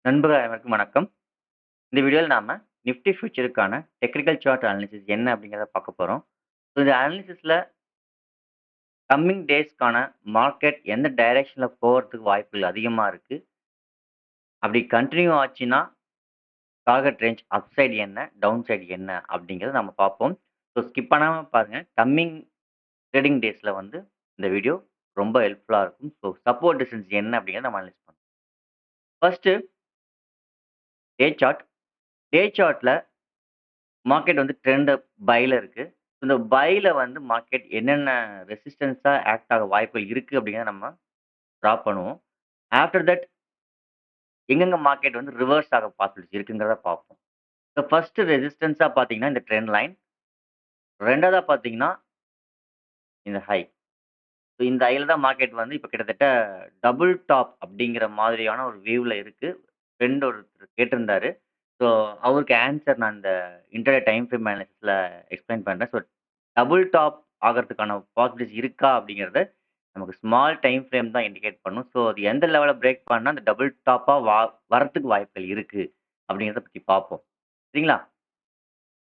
நண்பர்கள் அனைவருக்கும் வணக்கம். இந்த வீடியோல நாம நிஃப்டி ஃபியூச்சருக்கான டெக்னிக்கல் சார்ட் அனாலிசிஸ் என்ன அப்படிங்கிறத பார்க்க போறோம். ஸோ இந்த அனாலிசிஸ்ல கம்மிங் டேஸ்க்கான மார்க்கெட் எந்த டைரக்ஷன்ல போறதுக்கு வாய்ப்புகள் அதிகமா இருக்கு. அப்படி கன்டின்யூ ஆச்சுன்னா, டார்கெட் ரேஞ்ச் அப் சைடு என்ன? டவுன் சைடு என்ன? அப்படிங்கிறத நம்ம பார்ப்போம். ஸோ ஸ்கிப் பண்ணாம பாருங்க. கம்மிங் ட்ரேடிங் டேஸ்ல வந்து இந்த வீடியோ ரொம்ப ஹெல்ப்ஃபுல்லா இருக்கும். ஸோ சப்போர்ட் ரெசிஸ்டன்ஸ் என்ன அப்படிங்கிறத நம்ம அனலைஸ் பண்ணுவோம். First day chart. டே சார்ட்ல மார்க்கெட் வந்து ட்ரெண்ட் பைல இருக்கு. இந்த பைல வந்து மார்க்கெட் என்னென்ன ரெசிஸ்டன்ஸா ஆக்ட் ஆக வாய்ப்புகள் இருக்கு அப்படிங்கிறத நம்ம டிரா பண்ணுவோம். ஆஃப்டர் தட் எங்கெங்க மார்க்கெட் வந்து ரிவர்ஸ் ஆக பாசிபிலிட்டிஸ் இருக்குங்கிறத பார்ப்போம். ஸோ ஃபர்ஸ்ட் ரெசிஸ்டன்ஸா பார்த்தீங்கன்னா இந்த ட்ரெண்ட் லைன். 2வதா பார்த்தீங்கன்னா இந்த ஹை. ஸோ இந்த ஹைல தான் மார்க்கெட் வந்து இப்ப கிட்டத்தட்ட டபுள் டாப் அப்படிங்கிற மாதிரியான ஒரு வியூல இருக்கு. ஃப்ரெண்ட் ஒருத்தர் கேட்டிருந்தாரு. ஸோ அவருக்கு ஆன்ஸர் நான் இந்த இன்டர்டே டைம் ஃப்ரேம் அனாலிசிஸ்ல எக்ஸ்பிளைன் பண்றேன். ஸோ டபுள் டாப் ஆகறதுக்கான பாசிபிலிட்டிஸ் இருக்கா அப்படிங்கிறத நமக்கு ஸ்மால் டைம் ஃப்ரேம் தான் இண்டிகேட் பண்ணும். ஸோ அது எந்த லெவல பிரேக் பண்ணா அந்த டபுள் டாப்பா வரத்துக்கு வாய்ப்புகள் இருக்கு அப்படிங்கிறத பத்தி பார்ப்போம். சரிங்களா?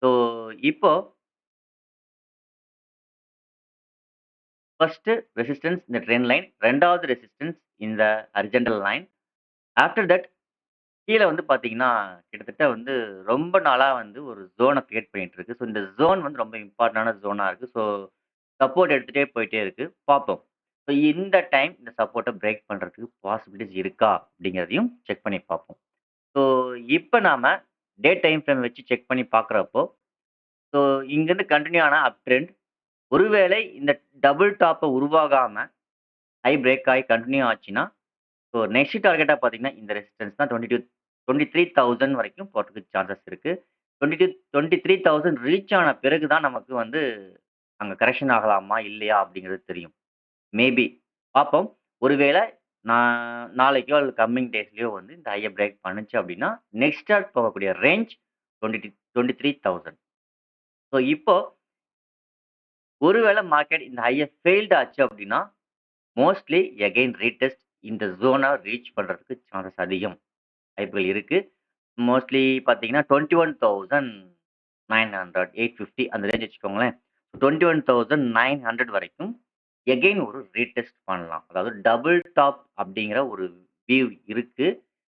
ஸோ இப்போ ஃபர்ஸ்ட் ரெசிஸ்டன்ஸ் இந்த ட்ரெண்ட் லைன். 2வது ரெசிஸ்டன்ஸ் இந்த ஹாரிசான்டல் லைன். ஆஃப்டர் தட் கீழ வந்து பார்த்தீங்கன்னா, கிட்டத்தட்ட வந்து ரொம்ப நாளா வந்து ஒரு ஜோன கிரியேட் பண்ணிட்டு இருக்கு. ஸோ இந்த ஜோன் வந்து ரொம்ப இம்பார்ட்டன்டான ஜோனா இருக்கு. ஸோ சப்போர்ட் எடுத்துட்டே போயிட்டே இருக்கு. பார்ப்போம். ஸோ இந்த டைம் இந்த சப்போர்ட்ட பிரேக் பண்றதுக்கு பாசிபிலிட்டீஸ் இருக்கா? அப்படிங்கிறதையும் செக் பண்ணி பார்ப்போம். ஸோ இப்ப நாம டே டைம் ஃப்ரேம் வச்சு செக் பண்ணி பார்க்குறப்போ, ஸோ இங்கருந்து கன்டின்யூ ஆன அப் ட்ரெண்ட் ஒருவேளை இந்த டபுள் டாப்ப உருவாகாம ஹை பிரேக் ஆயி கன்டின்யூ ஆச்சுன்னா, ஸோ நெக்ஸ்ட் டார்கெட்டா பார்த்தீங்கன்னா, இந்த ரெசிஸ்டன்ஸ் தான் 23,000 வரைக்கும் போறதுக்கு சான்சஸ் இருக்கு. 23,000 ரீச் ஆன பிறகு தான் நமக்கு வந்து அங்க கரெக்ஷன் ஆகலாமா? இல்லையா? அப்படிங்கிறது தெரியும். மேபி பார்ப்போம். ஒருவேள நான் நாளைக்கோ அல்லது கம்மிங் டேஸ்லயோ வந்து இந்த ஹைய பிரேக் பண்ணுச்சு அப்படின்னா, நெக்ஸ்ட் ஸ்டார்ட் போகக்கூடிய ரேஞ்ச் 23,000. ஸோ இப்போ ஒருவேள மார்க்கெட் இந்த ஹைய ஃபெயில்ட் ஆச்சு அப்படின்னா, மோஸ்ட்லி அகைன் ரீடெஸ்ட் இந்த ஜோன ரீச் பண்றதுக்கு சான்சஸ் அதிகம். வாய்ப்புகள் இருக்கு. மோஸ்ட்லி பார்த்தீங்கன்னா 21,900 850 அந்த ரேஞ்ச் வச்சுக்கோங்களேன். 21,900 வரைக்கும் எகைன் ஒரு ரீடெஸ்ட் பண்ணலாம். அதாவது டபுள் டாப் அப்படிங்கிற ஒரு வியூ இருக்கு.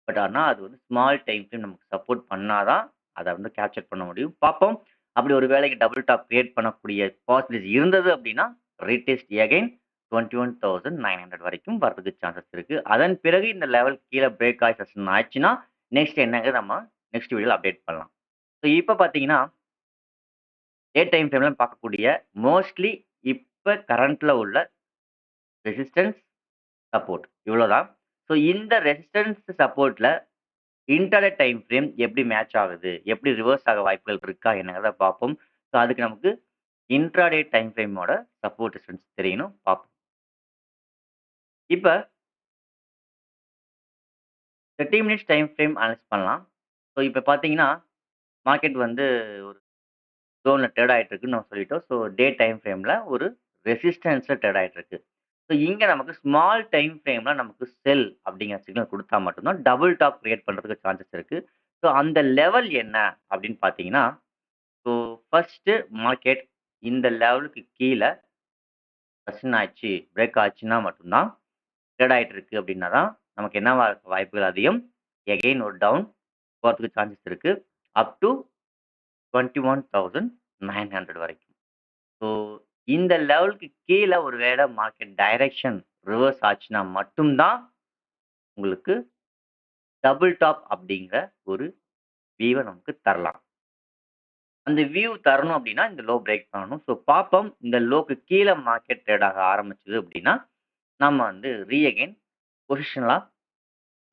பட் ஆனா அது வந்து ஸ்மால் டைம் ஃப்ரேம் நமக்கு சப்போர்ட் பண்ணா தான் அத வந்து கேப்சர் பண்ண முடியும். பார்ப்போம். அப்படி ஒரு வேளைக்கு டபுள் டாப் கிரியேட் பண்ணக்கூடிய பாசிபிலிட்டிஸ் இருந்தது அப்படின்னா, ரீடெஸ்ட் எகைன் 21,900 வரைக்கும் வரதுக்கு சான்சஸ் இருக்கு. அதன் பிறகு இந்த லெவல் கீழ பிரேக் ஆயி சஸ்டெயின் ஆச்சுன்னா, நெக்ஸ்ட் என்னங்கிறது நம்ம நெக்ஸ்ட் வீடியோல அப்டேட் பண்ணலாம். ஸோ இப்ப பார்த்தீங்கன்னா, டே டைம் ஃப்ரேம்ல பார்க்கக்கூடிய மோஸ்ட்லி இப்ப கரண்ட்ல உள்ள ரெசிஸ்டன்ஸ், சப்போர்ட் இவ்வளோதான். ஸோ இந்த ரெசிஸ்டன்ஸ், சப்போர்ட்ல இன்டர்டே டைம் ஃப்ரேம் எப்படி மேட்ச் ஆகுது? எப்படி ரிவர்ஸ் ஆக வாய்ப்புகள் இருக்கா? என்னங்கிறத பார்ப்போம். ஸோ அதுக்கு நமக்கு இன்ட்ராடே டைம் ஃப்ரேமோட சப்போர்ட் ரெசிஸ்டன்ஸ் தெரியணும். பார்ப்போம். இப்ப 30 மினிட்ஸ் டைம் ஃப்ரேம் அனலைஸ் பண்ணலாம். ஸோ இப்ப பார்த்தீங்கன்னா, மார்க்கெட் வந்து ஒரு ஜோன்ல ட்ரேட் ஆயிட்டு இருக்குன்னு நம்ம சொல்லிட்டோம். ஸோ டே டைம் ஃப்ரேம்ல ஒரு ரெசிஸ்டன்ஸ்ல ட்ரேட் ஆயிட்டு இருக்கு. ஸோ இங்க நமக்கு ஸ்மால் டைம் ஃப்ரேம்ல நமக்கு செல் அப்படிங்கிற சிக்னல் குடுத்தா மட்டும் தான் டபுள் டாப் கிரியேட் பண்றதுக்கு சான்சஸ் இருக்கு. ஸோ அந்த லெவல் என்ன அப்படின்னு பார்த்தீங்கன்னா, ஸோ ஃபர்ஸ்ட்டு மார்க்கெட் இந்த லெவலுக்கு கீழ சஸ்டெயின் ஆச்சு, பிரேக் ஆச்சுன்னா மட்டும் தான் ட்ரேட் ஆயிட்டு இருக்கு அப்படின்னா தான் நமக்கு என்னவா இருக்க வாய்ப்புகள் அதிகம். எகைன் ஒரு டவுன் போறதுக்கு சான்சஸ் இருக்கு. அப் டூ 21,900 வரைக்கும். ஸோ இந்த லெவலுக்கு கீழ ஒரு வேள மார்க்கெட் டைரக்ஷன் ரிவர்ஸ் ஆச்சுன்னா மட்டும் தான் உங்களுக்கு டபுள் டாப் அப்படிங்கிற ஒரு வியூவ நமக்கு தரலாம். அந்த வியூ தரணும் அப்படின்னா, இந்த லோ பிரேக் பண்ணணும். ஸோ பார்ப்போம். இந்த லோக்கு கீழ மார்க்கெட் ட்ரேட் ஆக ஆரம்பிச்சது அப்படின்னா, நம்ம வந்து அகைன் பொசிஷனலா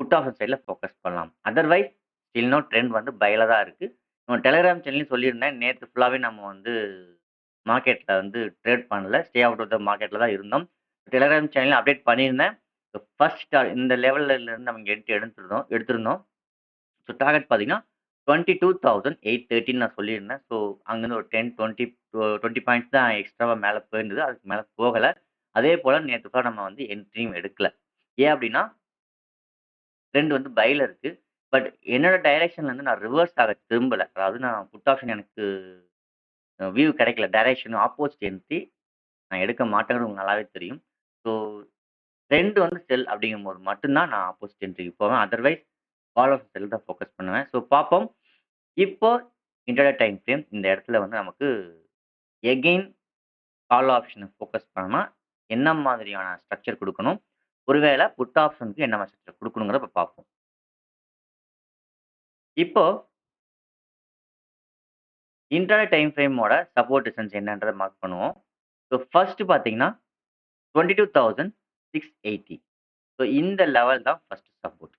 புட் ஆப்ஷன் சைட்ல ஃபோக்கஸ் பண்ணலாம். அதர்வைஸ் ஸ்டில் இன்னும் ட்ரெண்ட் வந்து பைல தான் இருக்கு. நம்ம டெலகிராம் சேனல்லயும் சொல்லியிருந்தேன். நேத்து ஃபுல்லாவே நம்ம வந்து மார்க்கெட்ல வந்து ட்ரேட் பண்ணல. ஸ்டே அவுட் ஆஃப் த மார்க்கெட்ல தான் இருந்தோம். டெலகிராம் சேனல்ல அப்டேட் பண்ணியிருந்தேன். ஃபர்ஸ்ட் இந்த லெவல்ல இருந்து நம்ம எடுத்திருந்தோம். ஸோ டார்கெட் பார்த்தீங்கன்னா, 22,813 நான் சொல்லியிருந்தேன். ஸோ அங்கருந்து ஒரு 10, 20 பாயிண்ட்ஸ் தான் எக்ஸ்ட்ராவா மேல போயிருந்தது. அதுக்கு மேல போகல. அதே போல நேத்து ஃபுல்லா நம்ம வந்து என்ட்ரியும் எடுக்கல. ஏன் அப்டின்னா, ட்ரெண்ட் வந்து பைல இருக்கு. பட் என்னோட டைரக்ஷன்ல இருந்து நான் ரிவர்ஸ் ஆக திரும்பல. அதாவது நான் புட் ஆப்ஷன் எனக்கு வியூ கிடைக்கல. டைரக்ஷன் ஆப்போசிட் என்ட்ரி நான் எடுக்க மாட்டேங்கிறது உங்களுக்கு நல்லாவே தெரியும். ஸோ ட்ரெண்ட் வந்து செல் அப்படிங்கும்போது மட்டும் தான் நான் ஆப்போசிட் என்ட்ரிக்கு போவேன். அதர்வைஸ் கால் ஆஃப் செல் தான் ஃபோக்கஸ் பண்ணுவேன். ஸோ பார்ப்போம். இப்போ இன்டர்டே டைம் ஃப்ரேம் இந்த இடத்துல வந்து நமக்கு எகெயின் கால் ஆப்ஷன ஃபோக்கஸ் பண்ணா என்ன மாதிரியான ஸ்ட்ரக்சர் குடுக்கணும்? ஒருவேள புட் ஆப்ஷனுக்கு என்ன மாரி ஸ்ட்ரக்சர் குடுக்கணுங்கிறத இப்ப பார்ப்போம். இப்போ இன்டர்டே டைம் ஃப்ரேமோட சப்போர்ட் டிஸ்டன்ஸ் என்னன்றத மார்க் பண்ணுவோம். ஸோ ஃபர்ஸ்ட் பார்த்தீங்கன்னா 22,680. ஸோ இந்த லெவல் தான் ஃபர்ஸ்ட் சப்போர்ட்.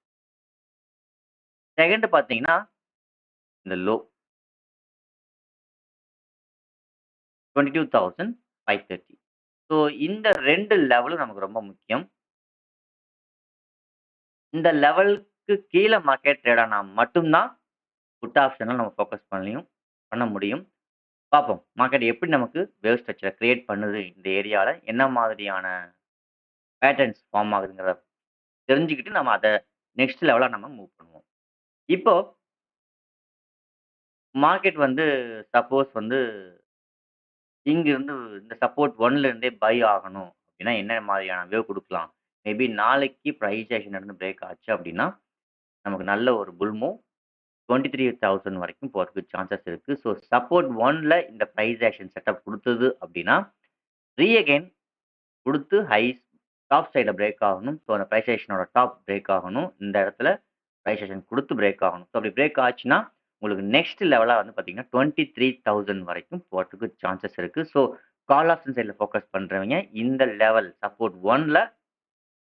செகண்ட் பார்த்தீங்கன்னா, இந்த லோ 22,530. ஸோ இந்த 2 லெவலும் நமக்கு ரொம்ப முக்கியம். இந்த லெவலுக்கு கீழ மார்க்கெட் ட்ரேட் ஆனா மட்டும் தான் புட் ஆப்ஷன்ல நம்ம ஃபோக்கஸ் பண்ண முடியும். பார்ப்போம். மார்க்கெட் எப்படி நமக்கு வேவ் ஸ்ட்ரக்சர கிரியேட் பண்ணுது இந்த ஏரியால. என்ன மாதிரியான பேட்டர்ன்ஸ் ஃபார்ம் ஆகுதுங்கிறத தெரிஞ்சுக்கிட்டு நம்ம அத நெக்ஸ்ட் லெவலா நம்ம மூவ் பண்ணுவோம். இப்போ மார்க்கெட் வந்து சப்போஸ் வந்து இங்கிருந்து இந்த சப்போர்ட் 1ல இருந்தே பை ஆகணும் அப்படின்னா, என்ன மாதிரியான வேவ் குடுக்கலாம்? மேபி நாளைக்கு பிரைஸ் ஆக்ஷன் நடந்து பிரேக் ஆச்சு அப்படின்னா, நமக்கு நல்ல ஒரு புல் மூவ் 23,000 வரைக்கும் போறதுக்கு சான்சஸ் இருக்கு. ஸோ சப்போர்ட் 1ல இந்த பிரைஸ் ஆக்ஷன் செட்டப் குடுத்தது அப்படின்னா, அகைன் குடுத்து டாப் சைட்ல பிரேக் ஆகணும். ஸோ அந்த பிரைஸ் ஆக்ஷனோட டாப் பிரேக் ஆகணும். இந்த இடத்துல பிரைஸ் ஆக்ஷன் குடுத்து பிரேக் ஆகணும். ஸோ அப்படி பிரேக் ஆச்சுன்னா, உங்களுக்கு நெக்ஸ்ட் லெவலா வந்து பார்த்தீங்கன்னா, 23,000 வரைக்கும் போறதுக்கு சான்சஸ் இருக்கு. ஸோ கால் ஆப்ஷன் சைட்ல ஃபோக்கஸ் பண்றவங்க இந்த லெவல் சப்போர்ட் 1ல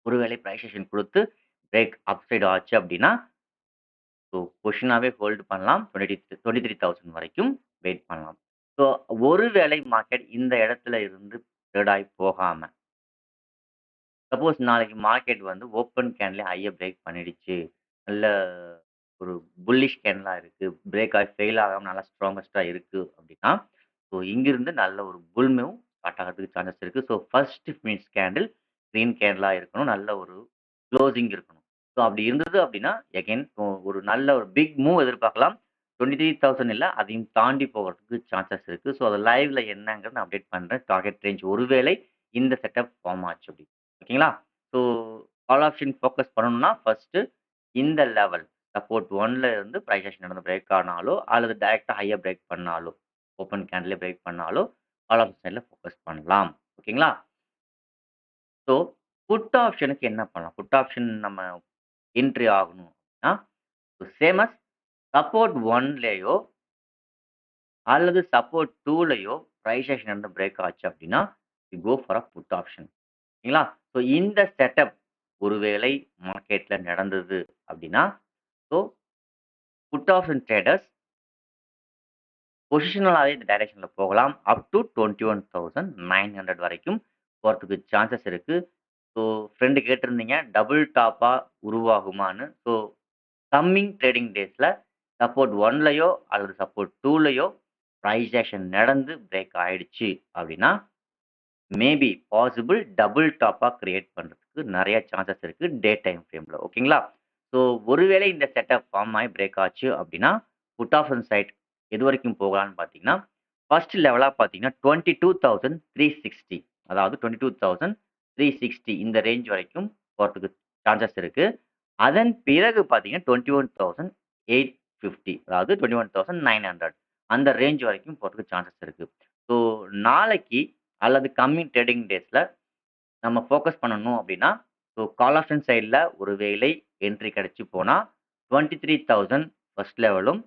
ஒருவேளை பிரைஸ் ஆக்ஷன் குடுத்து பிரேக் அப் சைடு ஆச்சு அப்படின்னா, ஸோ பொசிஷனாவே ஹோல்ட் பண்ணலாம். 23,000 வரைக்கும் வெயிட் பண்ணலாம். ஸோ ஒருவேளை மார்க்கெட் இந்த இடத்துல இருந்து ட்ரேட் ஆயி போகாம சப்போஸ் நாளைக்கு மார்க்கெட் வந்து ஓப்பன் கேன்ல ஹைய பிரேக் பண்ணிடுச்சு. நல்ல ஒரு புல்லிஷ் கேன்லா இருக்கு. பிரேக் ஆகி ஃபெயில் ஆகாம நல்லா ஸ்ட்ராங்கஸ்ட்டா இருக்கு அப்டின்னா, ஸோ இங்கிருந்து நல்ல ஒரு புல் மூவ் ஸ்டார்ட் ஆகறதுக்கு சான்சஸ் இருக்கு. So first minutes candle green கேன்லா இருக்கணும். நல்ல ஒரு குளோசிங் இருக்கணும். ஸோ அப்படி இருந்தது அப்டின்னா, எகைன் ஒரு நல்ல ஒரு பிக் மூவ் எதிர்பார்க்கலாம். 23,000 இல்ல அதையும் தாண்டி போகறதுக்கு சான்சஸ் இருக்கு. ஸோ அத லைவ்ல என்னங்கிறத நான் அப்டேட் பண்றேன். டார்கெட் ரேஞ்ச் ஒருவேளை இந்த செட்டப் ஃபார்ம் ஆச்சு அப்டி. ஓகேங்களா? ஸோ கால் ஆப்ஷன் ஃபோக்கஸ் பண்ணணும்னா, ஃபர்ஸ்ட்டு இந்த லெவல் சப்போர்ட் 1ல இருந்து பிரைஸ் ஆக்ஷன் நடந்து பிரேக் ஆனாலோ, அல்லது டைரக்ட்டா ஹையா பிரேக் பண்ணாலோ, ஓப்பன் கேண்டில்லே பிரேக் பண்ணாலோ, கால் ஆப்ஷன் சைட்ல ஃபோக்கஸ் பண்ணலாம். ஓகேங்களா? ஸோ புட் ஆப்ஷனுக்கு என்ன பண்ணலாம்? புட் ஆப்ஷன் நம்ம என்ட்ரி ஆகணும் அப்படின்னா, சேம் அஸ் சப்போர்ட் 1லயோ அல்லது சப்போர்ட் 2லயோ பிரைஸ் ஆக்ஷன் நடந்து பிரேக் ஆச்சு அப்படின்னா, we go for a put option. சரிங்களா? ஸோ இந்த செட்டப் ஒருவேளை மார்க்கெட்ல நடந்தது அப்படின்னா, ஸோ புட் ஆப்ஷன் ட்ரேடர்ஸ் பொசிஷனலாவே இந்த டைரக்ஷன்ல போகலாம். அப் டூ 21,900 வரைக்கும் போறதுக்கு சான்சஸ் இருக்கு. ஸோ ஃப்ரெண்ட் கேட்டிருந்தீங்க, டபுள் டாப்பா உருவாகுமான்னு. ஸோ கம்மிங் ட்ரேடிங் டேஸ்ல சப்போர்ட் 1லயோ அல்லது சப்போர்ட் 2லயோ பிரைஸ் ஆக்ஷன் நடந்து பிரேக் ஆயிடுச்சு அப்படின்னா, மேபி பாசிபிள் டபுள் டாப்பா கிரியேட் பண்றதுக்கு நெறைய சான்சஸ் இருக்கு டே டைம் ஃப்ரேம்ல. ஓகேங்களா? ஸோ ஒருவேளை இந்த செட்டப் ஃபார்ம் ஆயி பிரேக் ஆச்சு அப்படின்னா, புட் ஆப்ஷன் சைட் எதுவரைக்கும் போகலான்னு பார்த்தீங்கன்னா, ஃபர்ஸ்ட் லெவலா பார்த்தீங்கன்னா 22,360 அதாவது 22,360 இந்த ரேஞ்ச் வரைக்கும் போறதுக்கு சான்சஸ் இருக்கு. அதன் பிறகு பார்த்தீங்கன்னா 21,850 அதாவது 21,900 அந்த ரேஞ்ச் வரைக்கும் போறதுக்கு சான்சஸ் இருக்கு. ஸோ நாளைக்கு அல்லது கம்மிங் ட்ரேடிங் டேஸ்ல நம்ம ஃபோக்கஸ் பண்ணணும் அப்படின்னா, ஸோ கால் ஆப்ஷன் சைட்ல ஒரு வேளை என்ட்ரி கிடைச்சு போனா 23,000 ஃபர்ஸ்ட் லெவலும்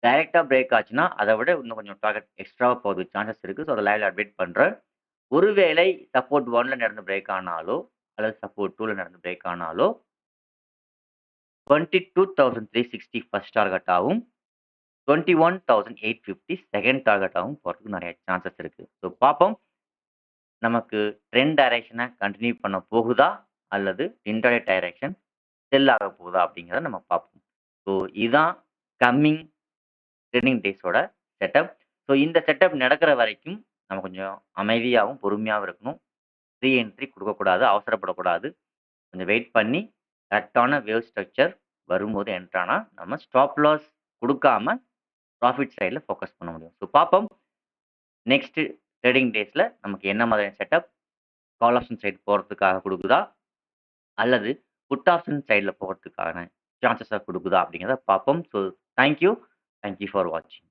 டைரக்ட்டா பிரேக் ஆச்சுன்னா, அத விட இன்னும் கொஞ்சம் டார்கெட் எக்ஸ்ட்ராவா போறதுக்கு சான்சஸ் இருக்கு. ஸோ அத லைவ்ல அப்டேட் பண்றேன். ஒருவேளை சப்போர்ட் 1ல நடந்து பிரேக் ஆனாலோ, அல்லது சப்போர்ட் 2ல நடந்து பிரேக் ஆனாலோ, 22,360 ஃபர்ஸ்ட் டார்கெட்டாவும், 21,850 செகண்ட் டார்கெட்டாவும் போறதுக்கு நெறைய சான்சஸ் இருக்கு. ஸோ பார்ப்போம். நமக்கு ட்ரெண்ட் டைரக்ஷன கன்டின்யூ பண்ண போகுதா? அல்லது இன்ட்ராடே டைரக்ஷன் செல் ஆக போகுதா? அப்படிங்கிறத நம்ம பார்ப்போம். ஸோ இதான் கம்மிங் ட்ரெண்டிங் டேஸோட செட்டப். ஸோ இந்த செட்டப் நடக்கிற வரைக்கும் நம்ம கொஞ்சம் அமைதியாவும், பொறுமையாவும் இருக்கணும். என்ட்ரி குடுக்கக்கூடாது. அவசரப்படக்கூடாது. கொஞ்சம் வெயிட் பண்ணி கரெக்ட்டான வேவ் ஸ்ட்ரக்சர் வரும்போது என்டர் ஆனா, நம்ம ஸ்டாப் லாஸ் குடுக்காம ப்ராஃபிட் சைட்ல ஃபோக்கஸ் பண்ண முடியும். ஸோ பார்ப்போம். நெக்ஸ்ட் ட்ரேடிங் டேஸ்ல நமக்கு என்ன மாதிரியான செட்டப் கால் ஆப்ஷன் சைடு போறதுக்காக குடுக்குதா? அல்லது புட் ஆப்ஷன் சைட்ல போறதுக்கான சான்ஸஸ குடுக்குதா? அப்படிங்கிறத பார்ப்போம். So thank you. Thank you for வாட்சிங்.